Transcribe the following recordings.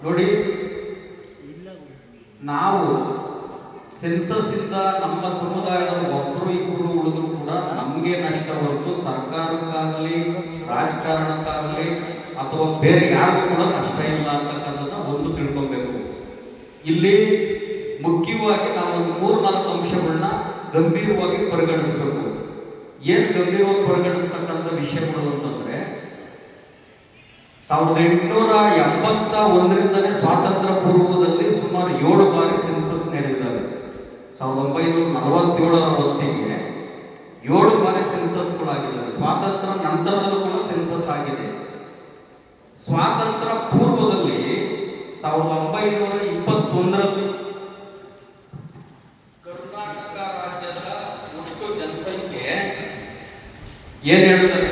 ನೋಡಿ, ನಾವು ಸೆನ್ಸಸ್ ಇಂದ ನಮ್ಮ ಸಮುದಾಯದ ಒಬ್ಬರು ಇಬ್ಬರು ಉಳಿದ್ರು ಕೂಡ ನಮಗೆ ನಷ್ಟ ಹೊರತು ಸರ್ಕಾರಕ್ಕಾಗಲಿ ರಾಜಕಾರಣಕ್ಕಾಗಲಿ ಅಥವಾ ಬೇರೆ ಯಾರು ಕೂಡ ನಷ್ಟ ಇಲ್ಲ ಅಂತಕ್ಕಂಥದ್ದನ್ನ ಒಂದು ತಿಳ್ಕೊಬೇಕು. ಇಲ್ಲಿ ಮುಖ್ಯವಾಗಿ ನಾವು 3-4 ಅಂಶಗಳನ್ನ ಗಂಭೀರವಾಗಿ ಪರಿಗಣಿಸಬೇಕು. ಏನು ಗಂಭೀರವಾಗಿ ಪರಿಗಣಿಸ್ತಕ್ಕಂಥ ವಿಷಯಗಳು ಅಂತಂದ್ರೆ, 1881ರಿಂದಲೇ ಸ್ವಾತಂತ್ರ್ಯ ಪೂರ್ವದಲ್ಲಿ ಸುಮಾರು 7 ಬಾರಿ ಸೆನ್ಸಸ್ ನಡೆದಿದ್ದಾವೆ. 1947ರ ಹೊತ್ತಿಗೆ 7 ಬಾರಿ ಸೆನ್ಸಸ್ಗಳಾಗಿದ್ದಾವೆ. ಸ್ವಾತಂತ್ರ್ಯ ನಂತರದಲ್ಲೂ ಕೂಡ ಸೆನ್ಸಸ್ ಆಗಿದೆ. ಸ್ವಾತಂತ್ರ್ಯ ಪೂರ್ವದಲ್ಲಿ 1921ರಲ್ಲಿ ಕರ್ನಾಟಕ ರಾಜ್ಯದ ಒಟ್ಟು ಜನಸಂಖ್ಯೆ ಏನ್ ಹೇಳ್ತಾರೆ,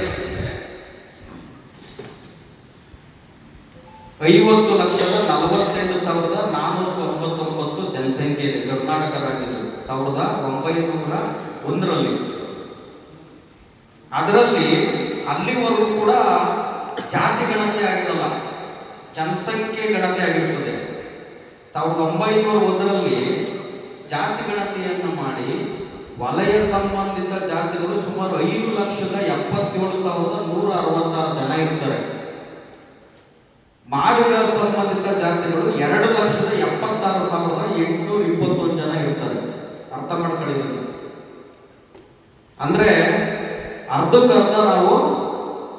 50,45,499 ಜನಸಂಖ್ಯೆ ಇದೆ ಕರ್ನಾಟಕ ರಾಜ್ಯದ 1901ರಲ್ಲಿ. ಅದರಲ್ಲಿ ಅಲ್ಲಿವರೆಗೂ ಕೂಡ ಜಾತಿ ಗಣತಿ ಆಗಿರಲ್ಲ, ಜನಸಂಖ್ಯೆ ಗಣತಿ ಆಗಿರ್ತದೆ. 1901ರಲ್ಲಿ ಜಾತಿ ಗಣತಿಯನ್ನು ಮಾಡಿ ವಲಯ ಸಂಬಂಧಿತ ಜಾತಿಗಳು ಸುಮಾರು 5,77,166 ಜನ ಇರ್ತಾರೆ. ಮಾದಿಗ ಸಂಬಂಧಿತ ಜಾತಿಗಳು 2,76,821 ಜನ ಇರ್ತಾರೆ. ಅರ್ಥ ಮಾಡ್ಕೊಳ್ಳಿ. ಅಂದ್ರೆ ಅರ್ಧಕ್ಕರ್ಧ ನಾವು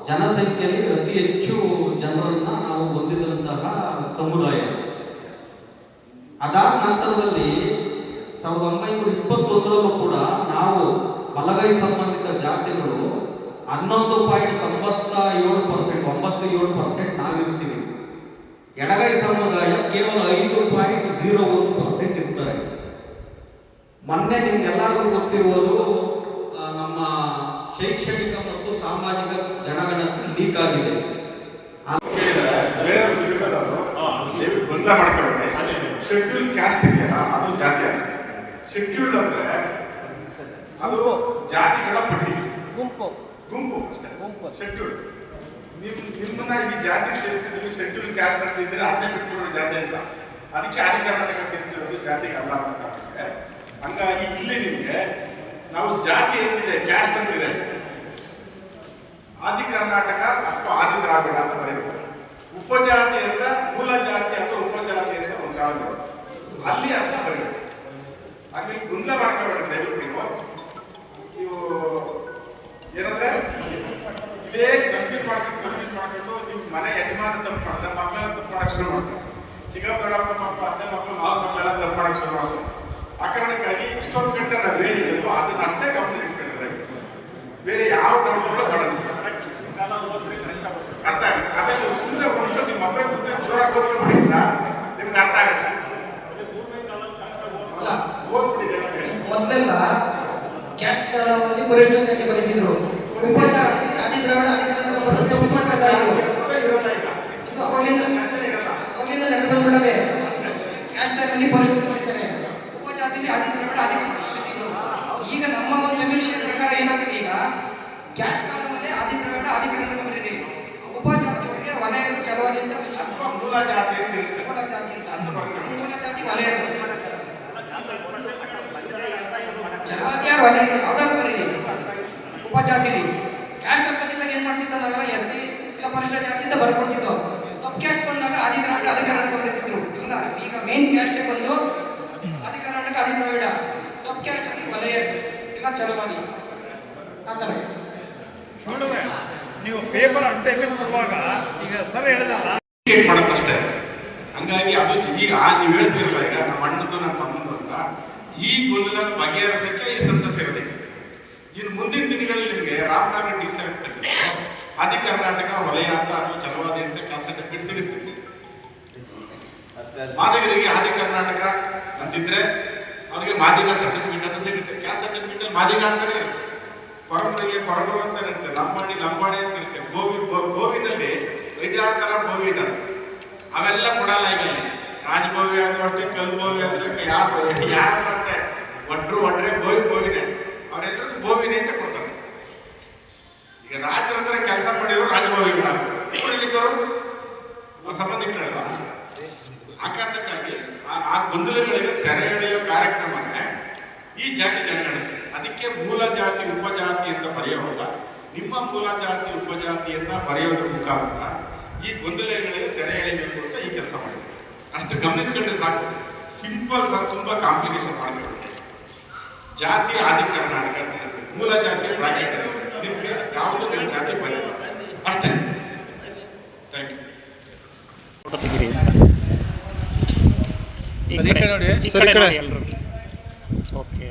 ಜನಸಂಖ್ಯೆಯಲ್ಲಿ ಅತಿ ಹೆಚ್ಚು ಜನರನ್ನ ನಾವು ಹೊಂದಿದಂತಹ ಸಮುದಾಯ. ಅದಾದ ನಂತರದಲ್ಲಿ 1921ರಲ್ಲೂ ಕೂಡ ನಾವು ಬಲಗೈ ಸಂಬಂಧಿತ ಜಾತಿಗಳು 11.97% ನಾವಿರ್ತೀವಿ. ಎಡಗೈ ಸಮುದಾಯ ಕೇವಲ 5.01% ಇರ್ತಾರೆ. ಮೊನ್ನೆ ನಿಮ್ಗೆಲ್ಲರಿಗೂ ಗೊತ್ತಿರುವುದು ನಮ್ಮ ಶೈಕ್ಷಣಿಕ ಮತ್ತು ಸಾಮಾಜಿಕ ಜನಗಣತಿ ಲೀಕ್ ಆಗಿದೆ. ಶೆಡ್ಯೂಲ್ ಕ್ಯಾಸ್ಟ್ ಇದೆಯಲ್ಲ, ಅದು ಜಾತಿ ಅಲ್ಲ. ಶೆಡ್ಯೂಲ್ಡ್ ಅಂದ್ರೆ ಅದು ಜಾತಿಗಳ ಪಟ್ಟಿ, ಗುಂಪು ಅಷ್ಟೇ. ಶೆಡ್ಯೂಲ್ ನಿಮ್ಮನ್ನ ಈ ಜಾತಿಗೆ ಸೇರಿಸಿದ್ರು ಶೆಡ್ಯೂಲ್ ಕ್ಯಾಸ್ಟ್ ಅಂತ ಇದ್ರೆ ಅದನ್ನೇ ಬಿಟ್ಬಿಡೋ ಜಾತಿ ಅಂತ. ಅದಕ್ಕೆ ಆದಿ ಕರ್ನಾಟಕ ಸೇರಿಸಿರೋದು ಜಾತಿಗೆ ಅಲ್ಲ ಅಂತ ಕಾಣುತ್ತೆ. ಹಂಗಾಗಿ ಇಲ್ಲಿ ನಿಮ್ಗೆ ನಾವು ಜಾತಿ ಅಂತಿದೆ, ಕ್ಯಾಸ್ಟ್ ಅಂತಿದೆ, ಆದಿ ಕರ್ನಾಟಕ ಅಥವಾ ಆದಿ ದ್ರಾವಿಡ ಅಂತ ಬರೀತಾರೆ. ಉಪಜಾತಿ ಅಂತ ಮೂಲ ಜಾತಿ ಅಥವಾ ಉಪಜಾತಿ ಅಂತ ಒಂದು ಕಾಲ ಅಲ್ಲಿ ಅಂತ ಬರೀತಾರೆ. ಹಾಗೆ ಗೊಂದಲ ಮಾಡ್ಕೋಬೇಡಿ ದಯವಿಟ್ಟು. ನೀವು ಏನಂದ್ರೆ ಇದೇ ಕನ್ಫ್ಯೂಸ್ ಮಾಡ್ಕೊಂಡು ನಿಮ್ಮ ಮನೆ ಯಜಮಾನ ತಪ್ಪು ಮಾಡಿದ್ರೆ ಮಕ್ಕಳೆಲ್ಲ ತಪ್ಪು ಮಾಡಕ್ಕೆ ಶುರು ಮಾಡ್ತಾರೆ. ಚಿಕ್ಕ ದೊಡ್ಡಪ್ಪ ಮಕ್ಕಳು, ಅತ್ತೆ ಮಕ್ಕಳು, ಮಾವ ಮಕ್ಕಳೆಲ್ಲ ತಪ್ಪು ಮಾಡಕ್ಕೆ ಶುರು ಮಾಡ್ತಾರೆ. ಆ ಕಾರಣಕ್ಕಾಗಿ ಇಷ್ಟೊಂದು ಗಂಟೆ ನಾವು ಏನಿದ್ರು ಅದನ್ನ ಅಷ್ಟೇ ಗಮನ ಇಟ್ಕೊಂಡ್ರೆ ಬೇರೆ ಯಾವ ಡೌಟ್ಗಳು ಮಾಡೋದು ಅರ್ಥ ಆಗುತ್ತೆ. ಆಮೇಲೆ ಸುಮ್ಮನೆ ಒಂದ್ಸಲ ನಿಮ್ಮ ಮಕ್ಕಳ ಕೂತ್ರೆ ಜೋರಾಗಿ ಓದ್ಕೊಂಡ್ಬಿಟ್ಟಿದ್ದ ನಿಮ್ಗೆ ಅರ್ಥ ಆಗುತ್ತೆ. ಮೊದಲೆಲ್ಲ ಕ್ಯಾಸ್ಟ್ ಪರಿಷ್ಠ ಜಾತಿ ಬರೀತಿದ್ರು. ಈಗ ನಮ್ಮ ಒಂದು ಸಮೀಕ್ಷೆ ಪ್ರಕಾರ ಏನಾಗುತ್ತೆ, ಈಗ ಕ್ಯಾಸ್ಟ್ ಕಾಲದಲ್ಲಿ ಆದಿ ದ್ರಾವಿಡ ಆದಿ ಕನ್ನಡ ಬರೀರಿ, ಉಪಜಾತಿಗಳಿಗೆ ವಲಯಗಳು ಚಲವಾದಿಂದ ಮೂಲ ಜಾತಿ ವಲಯ ಚಲವಾದಿಯ ವಲಯಗಳು ಯಾವ್ದಾದ್ರು ಬರೀರಿ. ಉಪಜಾತಿ ಕ್ಯಾಸ್ಟ್ ಪದ್ಧತಿಯಾಗ ಏನ್ ಮಾಡ್ತಿದ್ದ, ನಾವೆಲ್ಲ SC ಇಲ್ಲ ಪರಿಷ್ಠ ಜಾತಿಯಿಂದ ಬರ್ಕೊಡ್ತಿದ್ವು. ಸಬ್ ಕ್ಯಾಸ್ಟ್ ಬಂದಾಗ ಆದಿ ದ್ರಾವಿಡ ಆದಿ ಕರ್ನಾಟಕ ಬರೀತಿದ್ರು. ಇಲ್ಲ, ಈಗ ಮೇನ್ ಕ್ಯಾಸ್ಟ್ ಬಂದು ಆದಿ ಕರ್ನಾಟಕ ಆದಿ ದ್ರಾವಿಡ, ಸಬ್ ಕ್ಯಾಸ್ಟ್ ಅಲ್ಲಿ ವಲಯ ಇಲ್ಲ ಚಲವಾದಿ. ಆತರ ನೀವು ಪೇಪರ್ ಅಡ್ವರ್ಟೈಸ್ಮೆಂಟ್ ಕೊಡುವಾಗ ಈಗ ಸರ್ ಹೇಳಿದಲ್ಲ ಮಾಡೋದಷ್ಟೇ. ಹಂಗಾಗಿ ಅದು ಈಗ ನೀವು ಹೇಳ್ತಿರಲ್ಲ, ಈಗ ನಮ್ಮ ಅಣ್ಣದ್ದು ನಮ್ಮ ತಮ್ಮದು ಅಂತ ಈ ಗೊಂದಲ ಬಗೆಹರಿಸಕ್ಕೆ ಈ ಸೆನ್ಸಸ್ ಇರಬೇಕು. ಇನ್ನು ಮುಂದಿನ ದಿನಗಳಲ್ಲಿ ನಿಮಗೆ ರಾಮನಗರ ಡಿಸೆಂಟ್ ಆದಿ ಕರ್ನಾಟಕ ವಲಯ ಅಂತ ಅದು ಚಲವಾದಿ ಅಂತ ಕ್ಲಾಸ್ ಸರ್ಟಿಫಿಕೇಟ್ ಸಿಗುತ್ತೆ. ಮಾದಿಗರಿಗೆ ಆದಿ ಕರ್ನಾಟಕ ಅಂತಿದ್ರೆ ಅವರಿಗೆ ಮಾದಿಗ ಸರ್ಟಿಫಿಕೇಟ್ ಅಂತ ಸಿಗುತ್ತೆ. ಕ್ಯಾಸ್ಟ್ ಸರ್ಟಿಫಿಕೇಟ್ ಮಾದಿಗ ಅಂತಾನೆ ಇರುತ್ತೆ. ಕೊರಗರಿಗೆ ಕೊರಗರು ಅಂತ ಇರುತ್ತೆ, ಲಂಬಾಣಿ ಅಂತ ಇರುತ್ತೆ. ಗೋವಿನಲ್ಲಿ 5-6 ತರ ಗೋವಿ ಇದ್ದಾರೆ. ಅವೆಲ್ಲ ಕೊಡಲ್ಲ. ಈಗ ರಾಜಭೋವಿ ಆದ್ರೂ ಅಷ್ಟೇ, ಕಲ್ಭೋವಿ ಆದ್ರೆ ಯಾರು ಅಂದ್ರೆ ಒಡ್ರೆ ಗೋವಿನೇ, ಅವರೆಲ್ಲರೂ ಗೋವಿನೇ ಅಂತ ಕೊಡ್ತಾರೆ. ಈಗ ರಾಜರ ಹತ್ರ ಕೆಲಸ ಮಾಡಿದ್ರು ರಾಜಭೋಗಿಗಳು, ಇಲ್ಲಿದ್ದವರು ಅವ್ರ ಸಂಬಂಧಿಕರಲ್ವಾ. ಆ ಕಾರಣಕ್ಕಾಗಿ ಆ ಗೊಂದಲಗಳಿಗೆ ತೆರೆ ಎಳೆಯೋ ಕಾರ್ಯಕ್ರಮನೇ ಈ ಜಾತಿ ಜನಗಣತಿ. ಅದಕ್ಕೆ ಮೂಲ ಜಾತಿ ಉಪಜಾತಿ ಅಂತ ಬರೆಯೋವಾಗ ನಿಮ್ಮ ಮೂಲ ಜಾತಿ ಉಪಜಾತಿಯನ್ನ ಬರೆಯೋದ್ರ ಮುಖಾಂತರ ಈ ಗೊಂದಲಗಳಿಗೆ ತೆರೆ ಎಳೆಯಬೇಕು ಅಂತ ಈ ಕೆಲಸ ಮಾಡಿದೆ. ಅಷ್ಟು ಗಮನಿಸ್ಕೊಂಡ್ರೆ ಸಾಕು. ಸಿಂಪಲ್ ಸರ್, ತುಂಬಾ ಕಾಂಪ್ಲಿಕೇಶನ್ ಮಾಡ್ಕೊಂಡು ಜಾತಿ ಆದಿ ಕರ್ನಾಟಕ ಮೂಲ ಜಾತಿ ಬ್ರಾಕೆಟ್ ನಿಮ್ಗೆ ಯಾವುದು ನಿಮ್ಮ ಜಾತಿ ಬರೆಯಲ್ಲ ಅಷ್ಟೇ. Thank you. ನೋಡಿ ಸರಿ ಕಡೆ ಎಲ್ಲರೂ ಓಕೆ.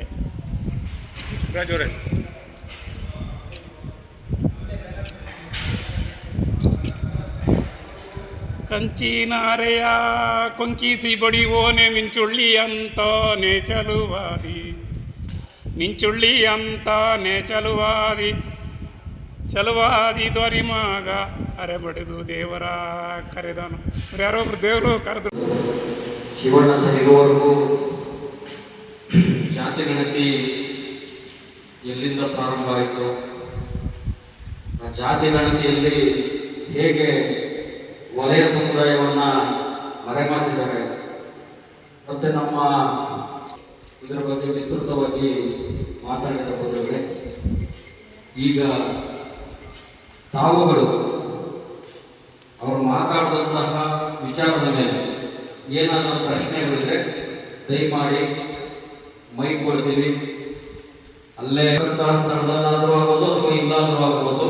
ರಾಜವರೇ ಕಂಚಿನಾರೆಯ ಕೊಂಕಿಸಿ ಬಡಿವೋನೆ ಮಿಂಚುಳ್ಳಿ ಅಂತಾನೆ ಚಲುವಾದಿ, ಮಿಂಚುಳ್ಳಿ ಅಂತಾನೆ ಚಲುವಾದಿ, ಚಲುವಾದಿ ದ್ವರಿಮಾಗ ಅರೆ ಬಡಿದು ದೇವರ ಕರೆದನು. ಯಾರೊಬ್ರು ದೇವರು ಕರೆದು ಶಿವಣ್ಣ ಸರ್ ಇರುವವರೆಗೂ ಜಾತಿ ಗಣತಿ ಎಲ್ಲಿಂದ ಪ್ರಾರಂಭ ಆಯಿತು, ಆ ಜಾತಿ ಗಣತಿಯಲ್ಲಿ ಹೇಗೆ ವಲಯ ಸಮುದಾಯವನ್ನ ಮರೆಮಾಚಿದ್ದಾರೆ ಮತ್ತೆ ನಮ್ಮ ಇದರ ಬಗ್ಗೆ ವಿಸ್ತೃತವಾಗಿ ಮಾತಾಡಿದ ಬಂದರೆ ಈಗ ತಾವುಗಳು ಅವರು ಮಾತಾಡಿದಂತಹ ವಿಚಾರದ ಮೇಲೆ ಏನಾದರೂ ಪ್ರಶ್ನೆಗಳಿದ್ರೆ ದಯಮಾಡಿ ಮೈಕ್ ಕೊಡ್ತೀವಿ. ಅಲ್ಲೇ ಸ್ಥಳದಲ್ಲಾದರೂ ಆಗ್ಬೋದು ಅಥವಾ ಇಲ್ಲಾದರೂ ಆಗ್ಬೋದು.